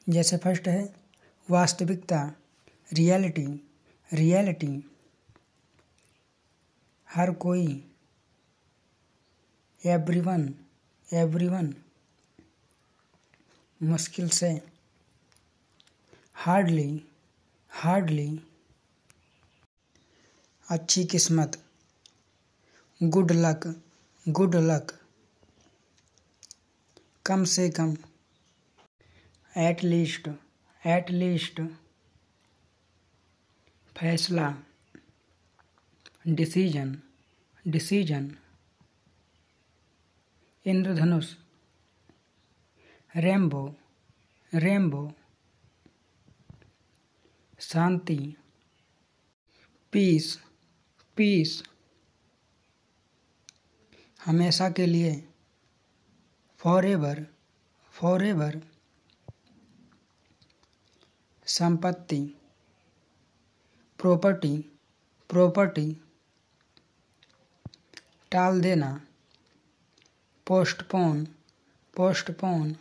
जैसे फर्स्ट है वास्तविकता, रियलिटी, रियलिटी, हर कोई, एवरीवन, एवरीवन, मुश्किल से, हार्डली, हार्डली, अच्छी किस्मत, गुड लक, गुड लक, कम से कम, एट लीस्ट, एट लीस्ट, फैसला, डिसीजन, डिसीजन, इंद्रधनुष, रेनबो, रेनबो, शांति, पीस, पीस, हमेशा के लिए, फॉरएवर, फॉरएवर, संपत्ति, प्रॉपर्टी, प्रॉपर्टी, टाल देना, पोस्टपोन, पोस्टपोन,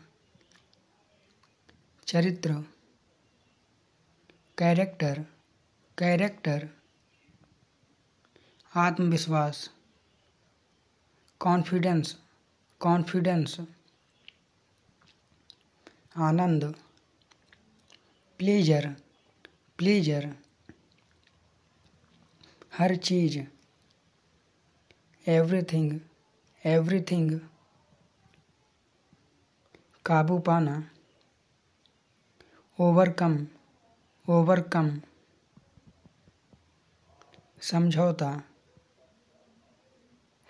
चरित्र, कैरेक्टर, कैरेक्टर, आत्मविश्वास, कॉन्फिडेंस, कॉन्फिडेंस, आनंद, प्लेजर, प्लेजर, हर चीज, एवरीथिंग, एवरीथिंग, काबू पाना, ओवरकम, ओवरकम, समझौता,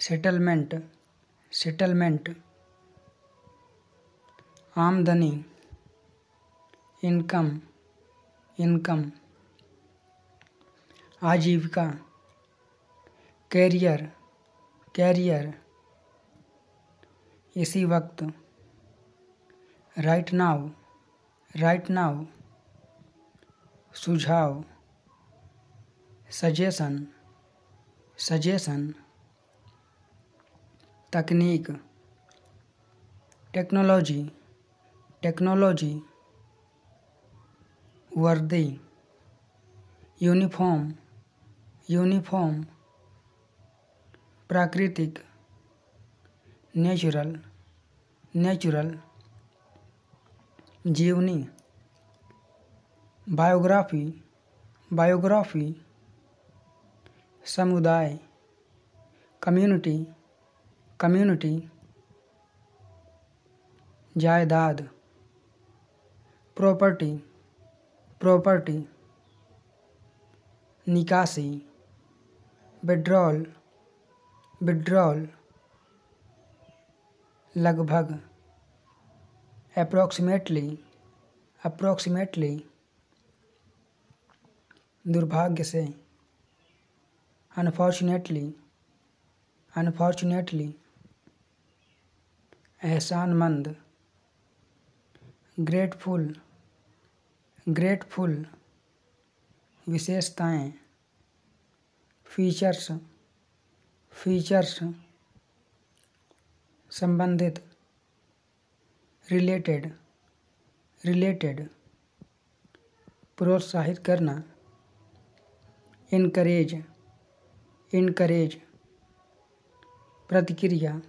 सेटलमेंट, सेटलमेंट, आमदनी, इनकम, इनकम, आजीविका, कैरियर, कैरियर, इसी वक्त, राइट नाउ, राइट नाउ, सुझाव, सजेशन, सजेशन, तकनीक, टेक्नोलॉजी, टेक्नोलॉजी, वर्दी, यूनिफॉर्म, यूनिफॉर्म, प्राकृतिक, नेचुरल, नेचुरल, जीवनी, बायोग्राफी, बायोग्राफी, समुदाय, कम्युनिटी, कम्युनिटी, जायदाद, प्रॉपर्टी, प्रॉपर्टी, निकासी, विड्रॉल, विड्रॉल, लगभग, अप्रॉक्सीमेटली, अप्रॉक्सीमेटली, दुर्भाग्य से, अनफॉर्चुनेटली, अनफॉर्चुनेटली, एहसानमंद, ग्रेटफुल, ग्रेटफुल, विशेषताएं, फीचर्स, फीचर्स, संबंधित, रिलेटेड, रिलेटेड, प्रोत्साहित करना, इनकरेज, इनकरेज, प्रतिक्रिया,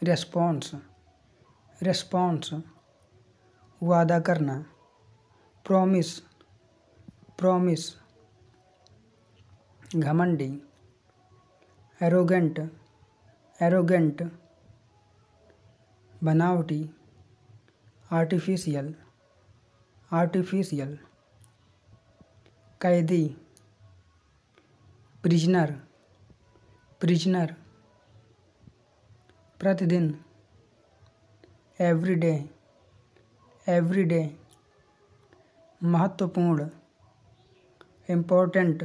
रेस्पॉन्स, रेस्पॉन्स, वादा करना, प्रॉमिस, प्रॉमिस, घमंडी, एरोगेंट, एरोगेंट, बनावटी, आर्टिफिशियल, आर्टिफिशियल, कैदी, प्रिजनर, प्रिजनर, प्रतिदिन, एवरीडे, एवरीडे, महत्वपूर्ण, इम्पोर्टेंट,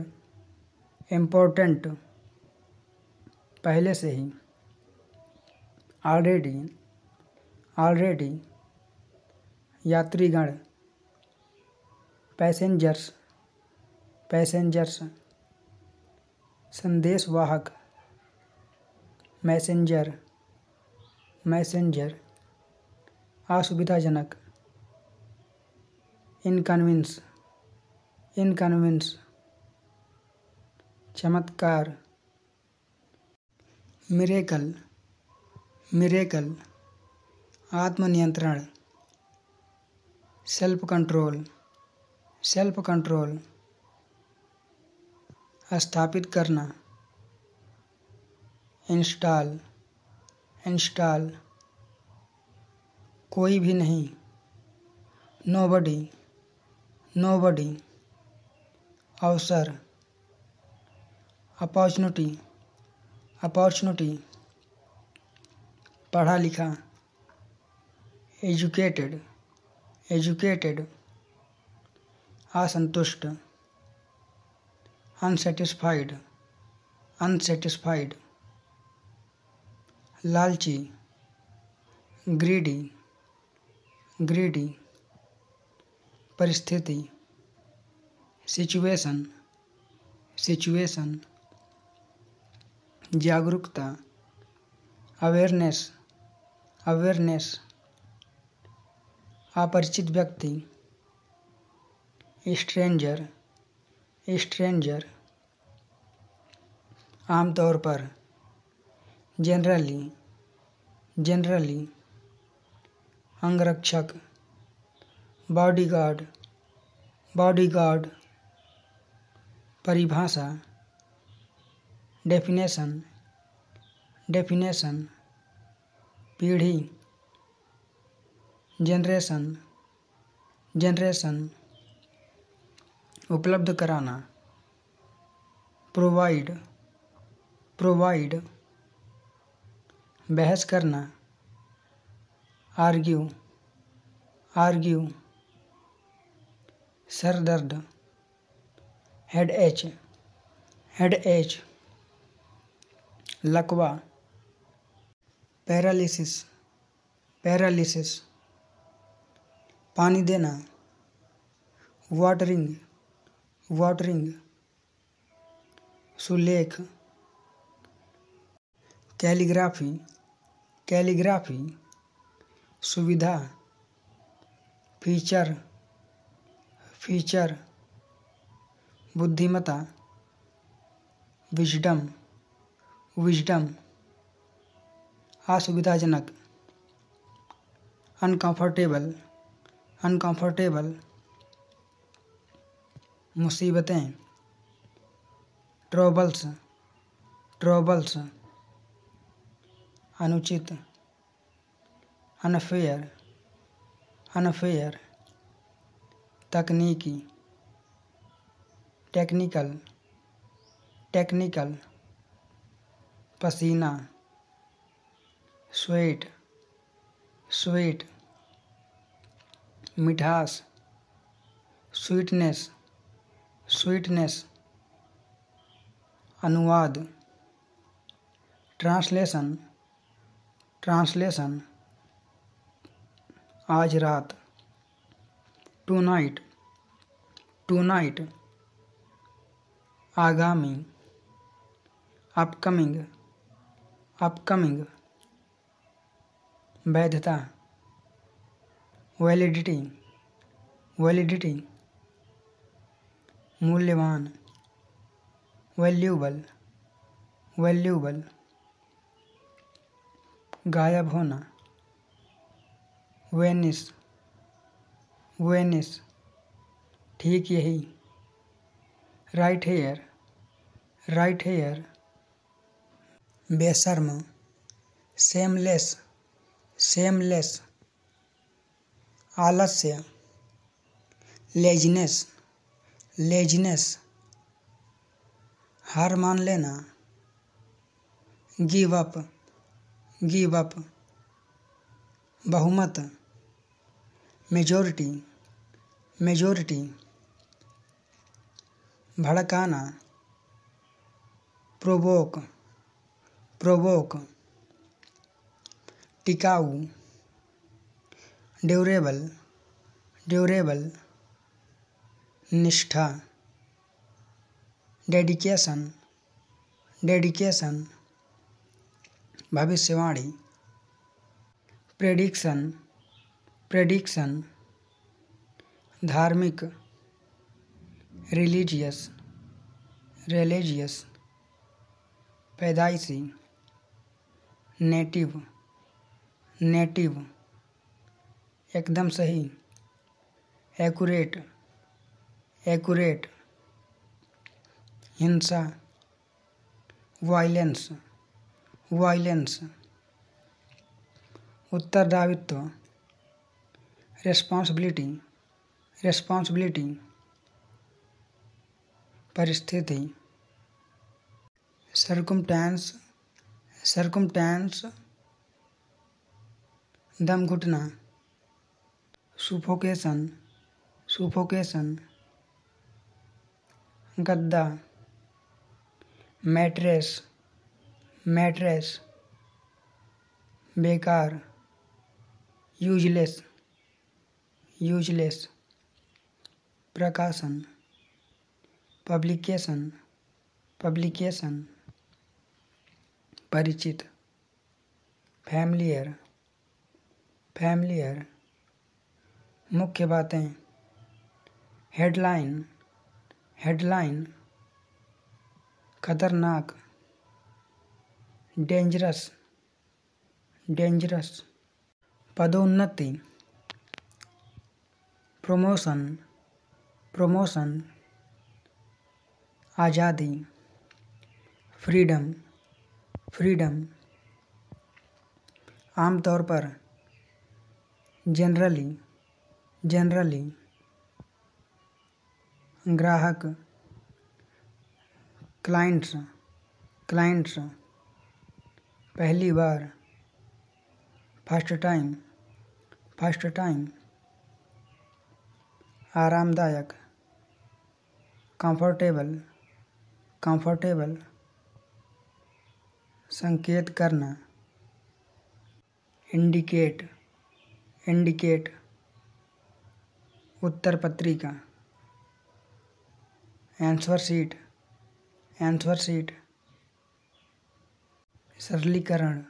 इम्पोर्टेंट, पहले से ही, ऑलरेडी, ऑलरेडी, यात्रीगण, पैसेंजर्स, पैसेंजर्स, संदेशवाहक, मैसेंजर, मैसेंजर, असुविधाजनक, इनकन्विंस, इनकन्विंस, चमत्कार, मिरेकल, मिरेकल, आत्मनियंत्रण, सेल्फ कंट्रोल, सेल्फ कंट्रोल, स्थापित करना, इंस्टॉल, इंस्टॉल, कोई भी नहीं, नोबडी, नोबडी, अवसर, अपॉर्चुनिटी, अपॉर्चुनिटी, पढ़ा लिखा, एजुकेटेड, एजुकेटेड, असंतुष्ट, अनसेटिस्फाइड, अनसेटिस्फाइड, लालची, ग्रीडी, ग्रीडी, परिस्थिति, सिचुएशन, सिचुएशन, जागरूकता, अवेयरनेस, अवेयरनेस, अपरिचित व्यक्ति, स्ट्रेंजर, स्ट्रेंजर, आमतौर पर, जनरली, जनरली, अंगरक्षक, बॉडीगार्ड, बॉडीगार्ड, परिभाषा, डेफिनेशन, डेफिनेशन, पीढ़ी, जनरेशन, जनरेशन, उपलब्ध कराना, प्रोवाइड, प्रोवाइड, बहस करना, आर्ग्यू, आर्ग्यू, सर दर्द, हेड एच, हेड एच, लकवा, पैरालिसिस, पैरालिसिस, पानी देना, वाटरिंग, वाटरिंग, सुलेख, कैलीग्राफी, कैलीग्राफी, सुविधा, फीचर, फीचर, बुद्धिमता, विजडम, विजडम, असुविधाजनक, अनकंफर्टेबल, अनकंफर्टेबल, मुसीबतें, ट्रबल्स, ट्रबल्स, अनुचित, अनफेयर, अनफेयर, तकनीकी, टेक्निकल, टेक्निकल, पसीना, स्वेट, स्वेट, मिठास, स्वीटनेस, स्वीटनेस, अनुवाद, ट्रांसलेशन, ट्रांसलेशन, आज रात, टू नाइट, टू नाइट, आगामी, अपकमिंग, अपकमिंग, वैधता, वैलिडिटी, वैलिडिटी, मूल्यवान, वैल्यूबल, वैल्यूबल, गायब होना, वेनिस, वेनिस, ठीक यही, राइट हेयर, राइट हेयर, बेशर्म, सेमलेस, सेमलेस, आलस्य, लेजिनेस, लेजिनेस, हार मान लेना, गिव अप, गिव अप, बहुमत, मेजॉरिटी, मेजॉरिटी, भड़काना, प्रोवोक, प्रोवोक, टिकाऊ, ड्यूरेबल, ड्यूरेबल, निष्ठा, डेडिकेशन, डेडिकेशन, भविष्यवाणी, प्रेडिक्शन, प्रेडिक्शन, धार्मिक, रिलीजियस, रिलीजियस, पैदाइशी, नेटिव, नेटिव, एकदम सही, एक्यूरेट, एक्यूरेट, हिंसा, वायलेंस, वायलेंस, उत्तरदायित्व, रिस्पॉन्सिबिलिटी, रिस्पॉन्सिबिलिटी, परिस्थिति, सर्कमस्टेंस, सर्कमस्टेंस, दम घुटना, सुफोकेशन, सुफोकेशन, गद्दा, मैट्रेस, मैट्रेस, बेकार, यूजलेस, यूजलेस, प्रकाशन, पब्लिकेशन, पब्लिकेशन, परिचित, फैमिलियर, फैमिलियर, मुख्य बातें, हेडलाइन, हेडलाइन, खतरनाक, डेंजरस, डेंजरस, पदोन्नति, प्रमोशन, प्रमोशन, आज़ादी, फ्रीडम, फ्रीडम, आमतौर पर, जनरली, जनरली, ग्राहक, क्लाइंट्स, क्लाइंट्स, पहली बार, फर्स्ट टाइम, फर्स्ट टाइम, आरामदायक, कंफर्टेबल, कंफर्टेबल, संकेत करना, इंडिकेट, इंडिकेट, उत्तर पत्रिका, आंसर शीट, आंसर शीट, सरलीकरण,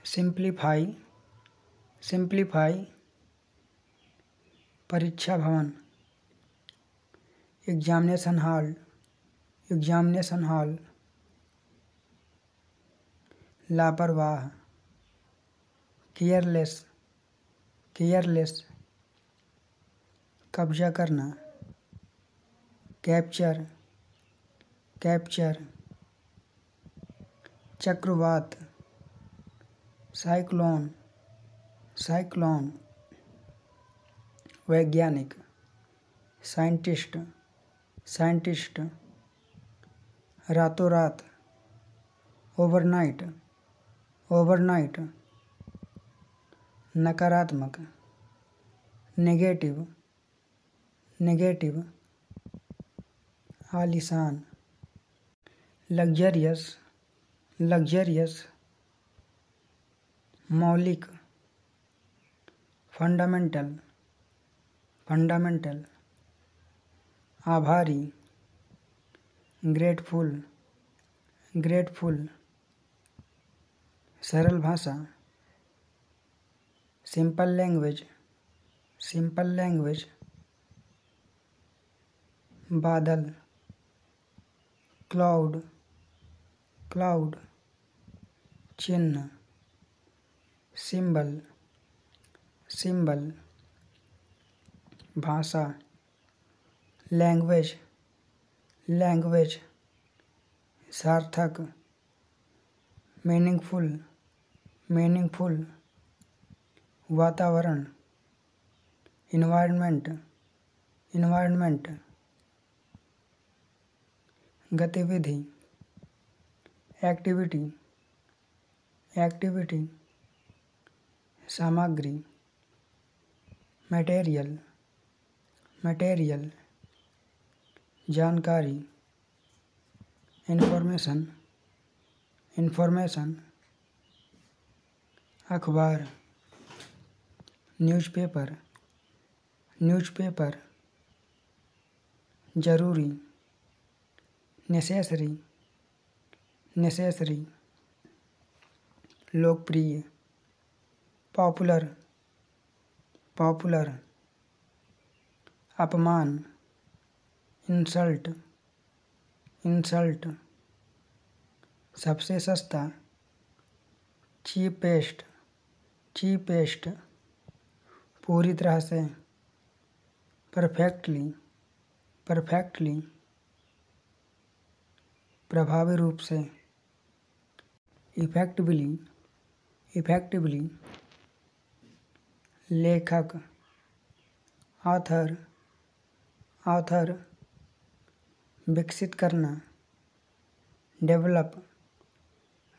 सिंप्लीफाई, सिंप्लीफाई, परीक्षा भवन, एग्जामिनेशन हॉल, एग्जामिनेशन हॉल, लापरवाह, केयरलेस, केयरलेस, कब्जा करना, कैप्चर, कैप्चर, चक्रवात, साइक्लोन, साइक्लोन, वैज्ञानिक, साइंटिस्ट, साइंटिस्ट, रातों रात, ओवरनाइट, ओवरनाइट, नकारात्मक, नेगेटिव, नेगेटिव, आलीशान, लग्जरियस, लग्जरियस, मौलिक, फंडामेंटल, फंडामेंटल, आभारी, ग्रेटफुल, ग्रेटफुल, सरल भाषा, सिंपल लैंग्वेज, सिंपल लैंग्वेज, बादल, क्लाउड, क्लाउड, चिन्ह, सिंबल, सिंबल, भाषा, लैंग्वेज, लैंग्वेज, सार्थक, मीनिंगफुल, मीनिंगफुल, वातावरण, इन्वायरमेंट, इन्वायरमेंट, गतिविधि, एक्टिविटी, एक्टिविटी, सामग्री, मटेरियल, मटेरियल, जानकारी, इंफॉर्मेशन, इंफॉर्मेशन, अखबार, न्यूज़पेपर, न्यूज़पेपर, जरूरी, नेसेसरी, नेसेसरी, लोकप्रिय, पॉपुलर, पॉपुलर, अपमान, इंसल्ट, इंसल्ट। सबसे सस्ता, चीपेस्ट, चीपेस्ट। पूरी तरह से, परफेक्टली, परफेक्टली। प्रभावी रूप से, इफेक्टिवली, इफेक्टिवली। लेखक, ऑथर, ऑथर। विकसित करना, डेवलप,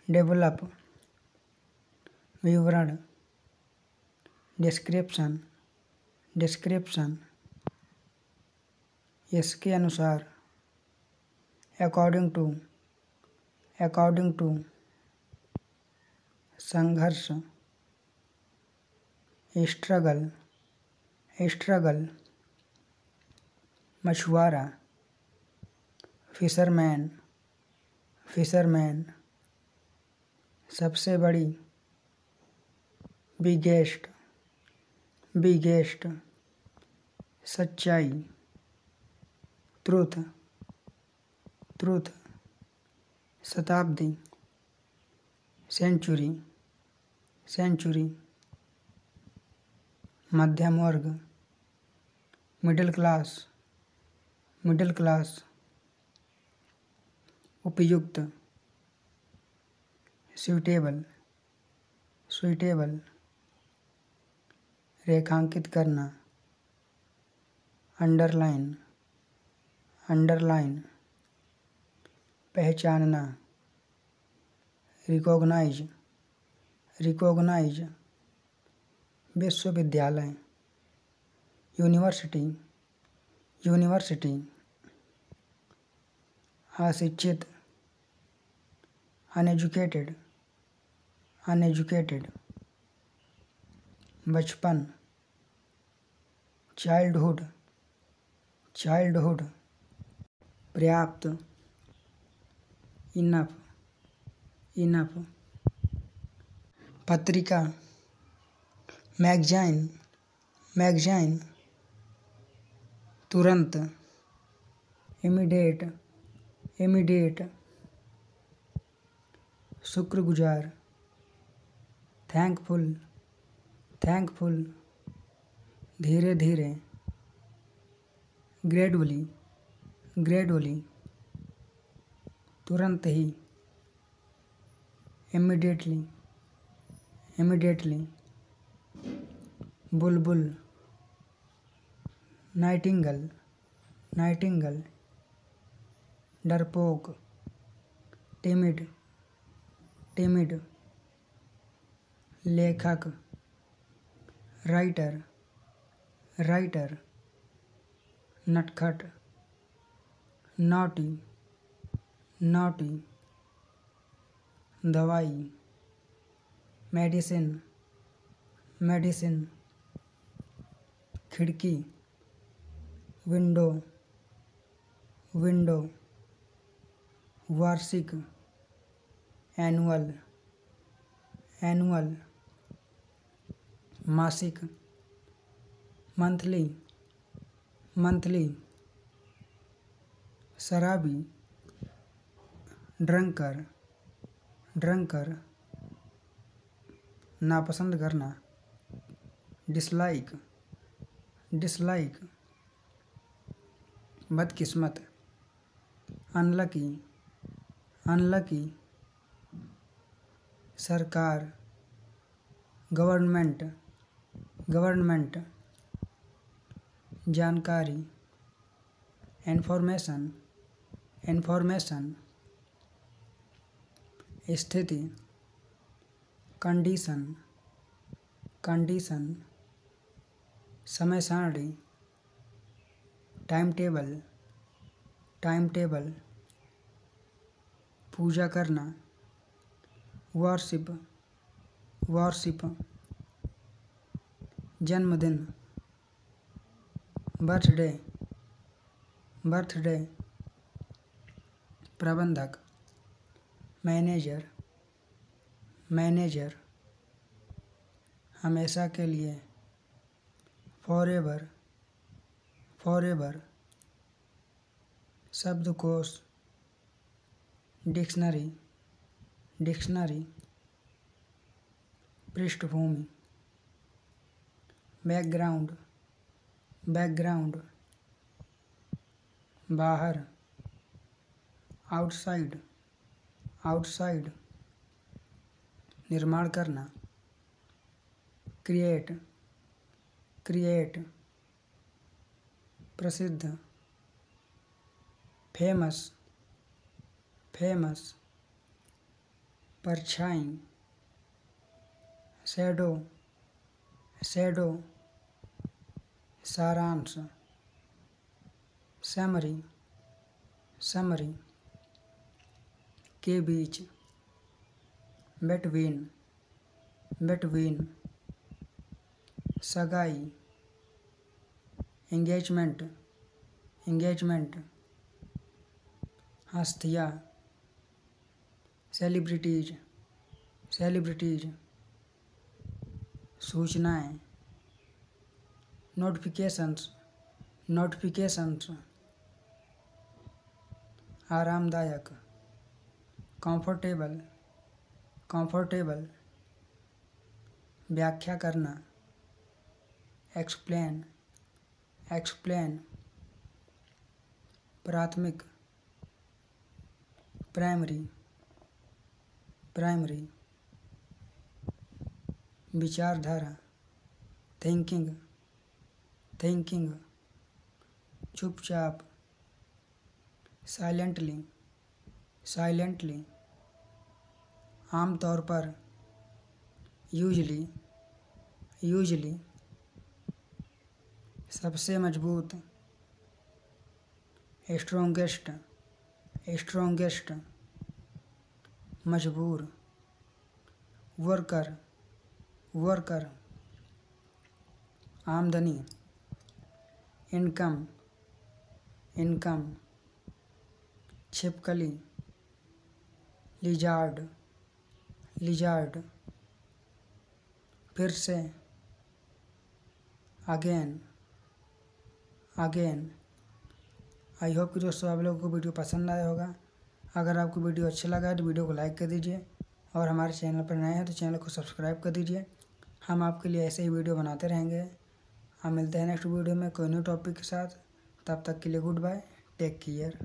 डेवलप। विवरण, डिस्क्रिप्शन, डिस्क्रिप्शन। इसके अनुसार, अकॉर्डिंग टू, अकॉर्डिंग टू। संघर्ष, स्ट्रगल, स्ट्रगल। मछुआरा, फिशरमैन, फिशरमैन। सबसे बड़ी, बिगेस्ट, बिगेस्ट। सच्चाई, ट्रूथ, ट्रूथ। शताब्दी, सेंचुरी, सेंचुरी। मध्यम वर्ग, मिडिल क्लास, मिडिल क्लास। उपयुक्त, सूटेबल, सूटेबल। रेखांकित करना, अंडरलाइन, अंडरलाइन। पहचानना, रिकॉग्नाइज, रिकॉग्नाइज। विश्वविद्यालय, यूनिवर्सिटी, यूनिवर्सिटी। अशिक्षित, अनएजुकेटेड, अनएजुकेटेड। बचपन, चाइल्डहुड, चाइल्डहुड। पर्याप्त, इनफ, इनफ। पत्रिका, मैगज़ाइन, मैगज़ाइन। तुरंत, इमीडिएट, इमीडिएट। शुक्रगुजार, थैंकफुल, थैंकफुल। धीरे धीरे, ग्रेजुअली, ग्रेजुअली। तुरंत ही, इमीडिएटली, इमीडिएटली। बुलबुल, नाइटिंगेल, नाइटिंगेल। डरपोक, टिमिड, टिमिड। लेखक, राइटर, राइटर। नटखट, नॉटी, नॉटी। दवाई, मेडिसिन, मेडिसिन। खिड़की, विंडो, विंडो। वार्षिक, एनुअल, एनुअल। मासिक, मंथली, मंथली। शराबी, ड्रंकर, ड्रंकर। नापसंद करना, डिसलाइक, डिसलाइक। बदकिस्मत, अनलकी, अनलकी। सरकार, गवर्नमेंट, गवर्नमेंट। जानकारी, इंफॉर्मेशन, इंफॉर्मेशन। स्थिति, कंडीशन, कंडीशन। समय सारणी, टाइम टेबल, टाइम टेबल। पूजा करना, वर्शिप, वर्शिप। जन्मदिन, बर्थडे, बर्थडे। प्रबंधक, मैनेजर, मैनेजर। हमेशा के लिए, फॉरएवर, फॉरएवर, शब्दकोश, डिक्शनरी, डिक्शनरी, पृष्ठभूमि, बैकग्राउंड, बैकग्राउंड, बाहर, आउटसाइड, आउटसाइड, निर्माण करना, क्रिएट, क्रिएट, प्रसिद्ध, फेमस, फेमस, परछाई, शैडो, शैडो, सारांश, समरी, समरी, के बीच, बिटवीन, बिटवीन, सगाई, एंगेजमेंट, एंगेजमेंट, हस्तियाँ, सेलिब्रिटीज, सेलिब्रिटीज, सूचनाएं, नोटिफिकेशंस, नोटिफिकेशंस, आरामदायक, कंफर्टेबल, कंफर्टेबल, व्याख्या करना, एक्सप्लेन, एक्सप्लेन, प्राथमिक, प्राइमरी, प्राइमरी, विचारधारा, थिंकिंग, थिंकिंग, चुपचाप, साइलेंटली, साइलेंटली, आमतौर पर, यूजली, यूजली, सबसे मजबूत, स्ट्रोंगेस्ट, स्ट्रोंगेस्ट, मजबूर, वर्कर, वर्कर, आमदनी, इनकम, इनकम, छिपकली, लिजार्ड, लिजार्ड, फिर से, अगेन, अगेन। आई होप कि दोस्तों आप लोगों को वीडियो पसंद आया होगा। अगर आपको वीडियो अच्छा लगा है तो वीडियो को लाइक कर दीजिए और हमारे चैनल पर नए हैं तो चैनल को सब्सक्राइब कर दीजिए। हम आपके लिए ऐसे ही वीडियो बनाते रहेंगे। हम मिलते हैं नेक्स्ट वीडियो में कोई न्यू टॉपिक के साथ। तब तक के लिए गुड बाय, टेक केयर।